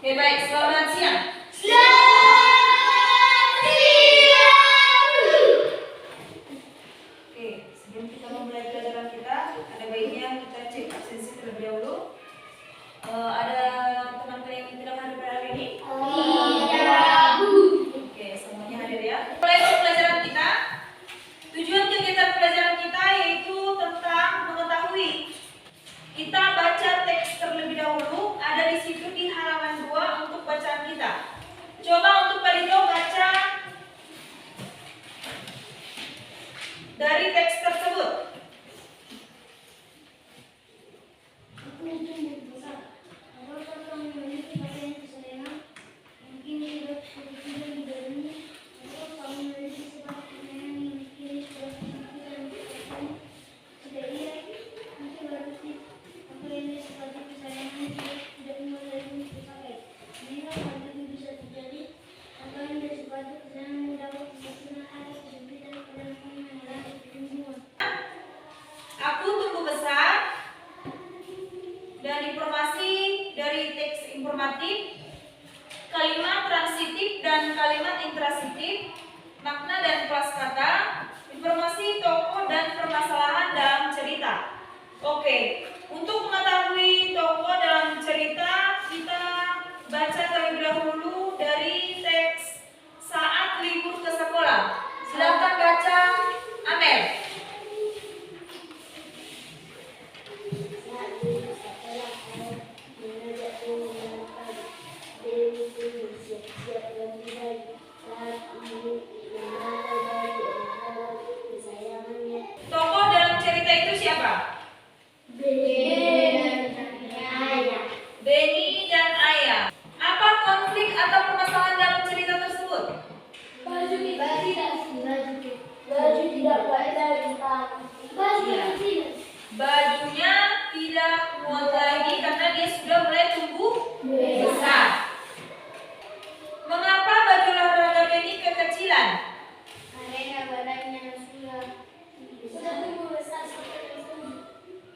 Oke, baik. Selamat siang. Selamat siang. Oke, sebelum kita memulai pelajaran kita, ada baiknya kita cek absensi terlebih dahulu. Ada teman-teman yang tidak hadir pada hari ini? Tidak. Oke, semuanya hadir ya. Mulai pelajaran kita. Tujuan kegiatan pelajaran kita yaitu tentang mengetahui. Kita baca teks terlebih dahulu. Ada di situ di halaman 2 untuk bacaan kita. Coba untuk Palito baca dari teks tersebut. Aku tumbuh besar. Dan informasi dari teks informatif, kalimat transitif dan kalimat intransitif, makna dan kelas kata, informasi tokoh dan permasalahan dalam cerita. Oke, untuk mengetahui tokoh dalam cerita, kita baca terlebih dahulu dari teks Saat Libur ke Sekolah. Silakan baca, Amel. Tokoh dalam cerita itu siapa? Benny dan Ayah. Apa konflik atau permasalahan dalam cerita tersebut? Baju tidak Bajunya tidak muat lagi karena dia sudah mulai tumbuh besar. Mengapa baju olahraga Benny kekecilan?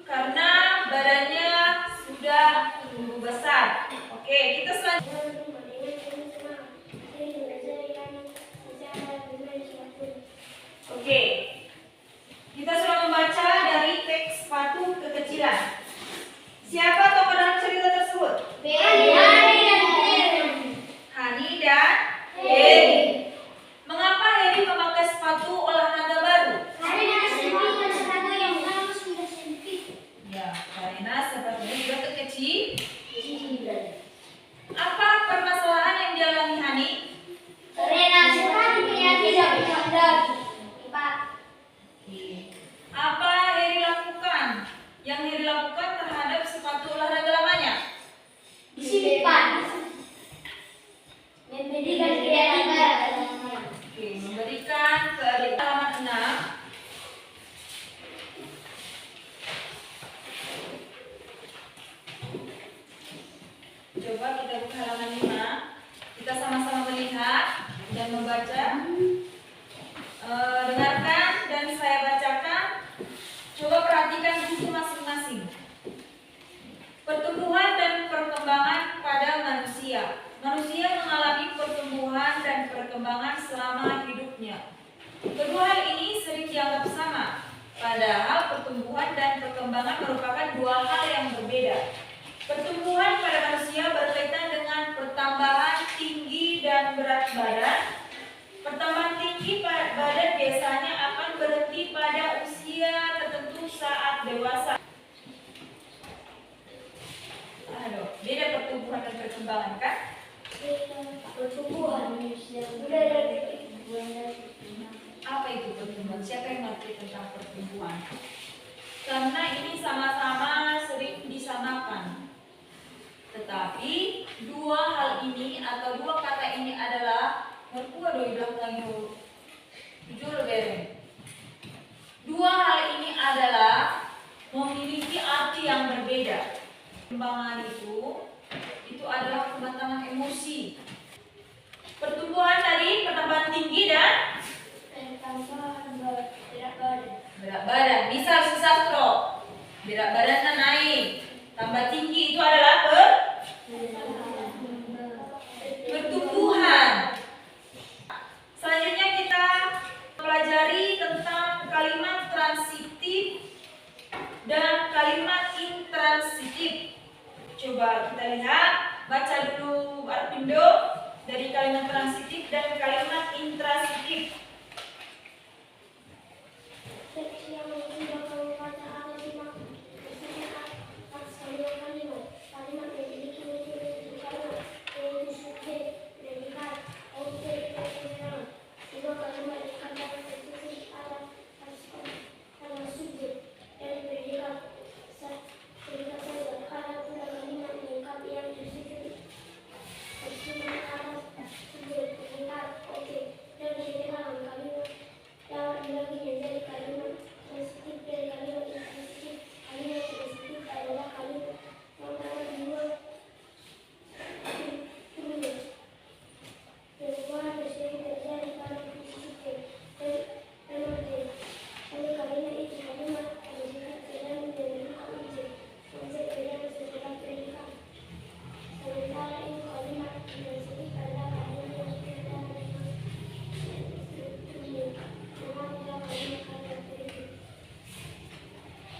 Karena badannya sudah tumbuh besar. Oke, kita selanjutnya. Oke, kita sudah membaca dari teks sepatu kekecilan. Siapa tokoh dalam cerita tersebut? Hani dan Heri. Mengapa Heri memakai sepatu olahraga baru? Ya, karena sepatunya juga kekecil. Apa permasalahan yang dialami Hani? Apa Heri lakukan? Yang Heri lakukan terhadap sepatu olahraga lamanya? Oke, memberikan ke halaman 6. Coba kita buka halaman 5. Kita sama-sama melihat dan membaca. Dengarkan dan saya bacakan. Coba perhatikan buku masing-masing. Pertumbuhan dan perkembangan pada manusia. Manusia mengalami pertumbuhan dan perkembangan selama hidupnya. Kedua hal ini sering dianggap sama, padahal pertumbuhan dan perkembangan merupakan dua hal yang berbeda. Pertumbuhan pada manusia berkaitan dengan pertambahan tinggi dan berat badan. Pertambahan tinggi badan biasanya akan berhenti pada usia tertentu saat dewasa. Beda pertumbuhan dan perkembangan kan? Apa itu pertumbuhan? Siapa yang mengerti tentang pertumbuhan? Karena ini sama-sama sering disamakan. Tetapi dua hal ini atau dua kata ini adalah dua hal ini adalah memiliki arti yang berbeda. Perkembangan itu adalah kematangan emosi. Pertumbuhan dari pertambahan tinggi dan berat badan. Misal sesastro, berat badan naik, tambah tinggi itu adalah baca dulu Arpindo dari kalimat transitif dan kalimat intransitif.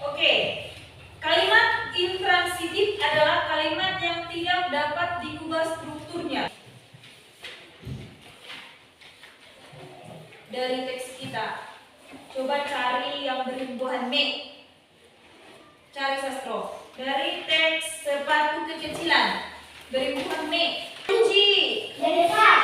Oke, kalimat intransitif adalah kalimat yang tidak dapat diubah strukturnya. Dari teks kita, coba cari yang berhubungan me. Cari sastro. Dari teks sepatu kekecilan, berhubungan me. Kunci. Melihat.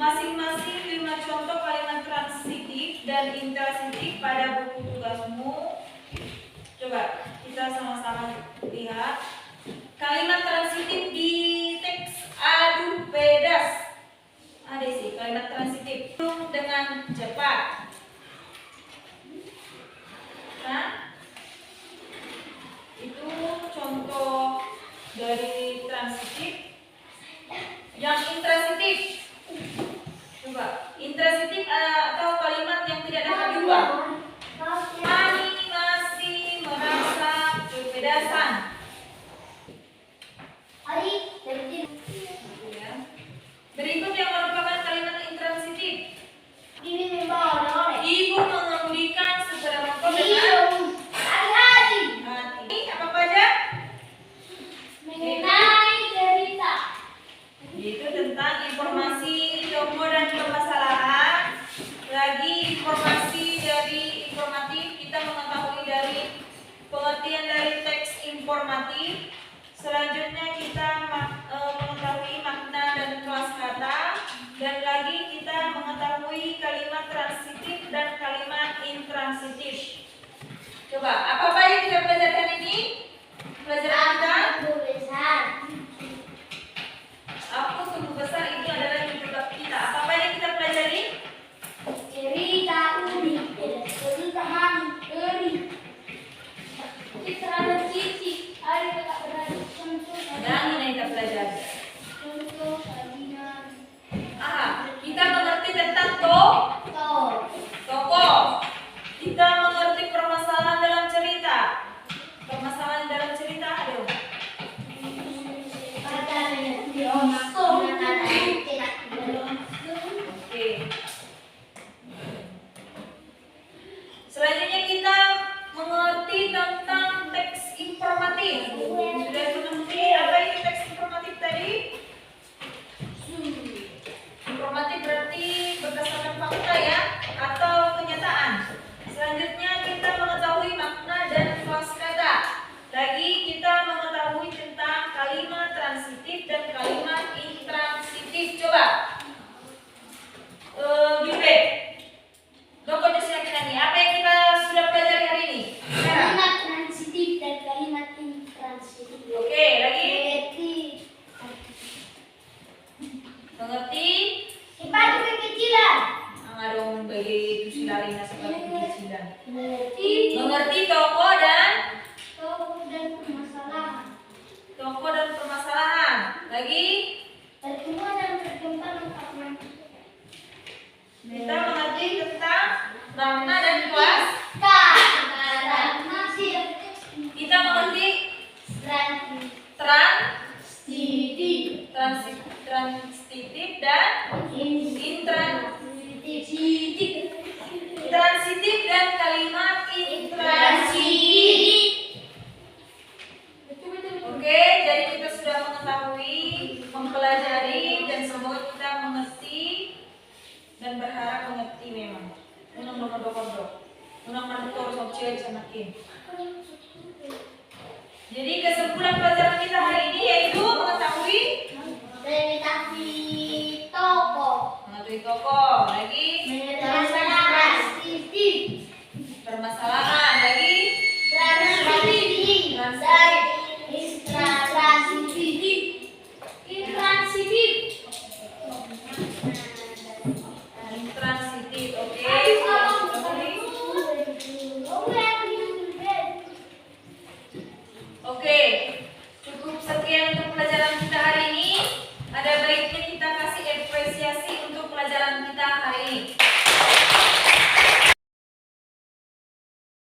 Masing-masing 5 contoh kalimat transitif dan intransitif pada buku tugasmu. Coba kita sama-sama lihat. Kalimat transitif di teks adu pedas. Ada sih kalimat transitif dengan cepat. Nah, itu contoh dari transitif. Yang intransitif, coba intransitif atau kalimat yang tidak dapat diubah. Masih merasa kepedasan. Ya. Berikut yang merupakan kalimat intransitif. Ibu mengemudikan segera motor dengan hati. Apa pada? Itu tentang informasi toko dan permasalahan. Lagi informasi dari informatif, kita mengetahui dari pengertian dari teks informatif. Selanjutnya kita mengetahui makna dan kelas kata. Dan lagi kita mengetahui kalimat transitif dan kalimat intransitif. Coba, apa yang kita pelajari ini? Pelajaran kita. Aku sungguh besar itu adalah judul kita. Apa yang kita pelajari? Dan ini kita pelajari. Kita mengerti tentang tokoh. Kita mengerti permasalahan dalam cerita. Permasalahan dalam cerita ada. Oke. Selanjutnya kita mengerti tentang teks informatif. Sudah mengerti apa itu teks informatif tadi? Informatif berarti berdasarkan fakta ya, atau kenyataan. Selanjutnya kita mengetahui makna dan kelas kata. Lagi kita mengetahui tentang kalimat transitif dan kalimat intransitif. Coba Gilbe, Doko silakan nih. Apa yang kita sudah pelajari hari ini? Kalimat transitif dan kalimat intransitif. Oke, lagi mengerti? Sepatu kekecilan. Dong bagi tusilari sepatu kekecilan. Mengerti tokoh dan permasalahan. tokoh dan permasalahan. Lagi Pertemuan dan perkembangan makna. kita mengerti tentang makna dan kelas. Kita mengerti transitif dan intransitif. menurut kondo. Unang manukor sosial semakin. Jadi kesimpulan pelajaran kita hari ini yaitu mengetahui Mengetahui tokoh. tokoh. Lagi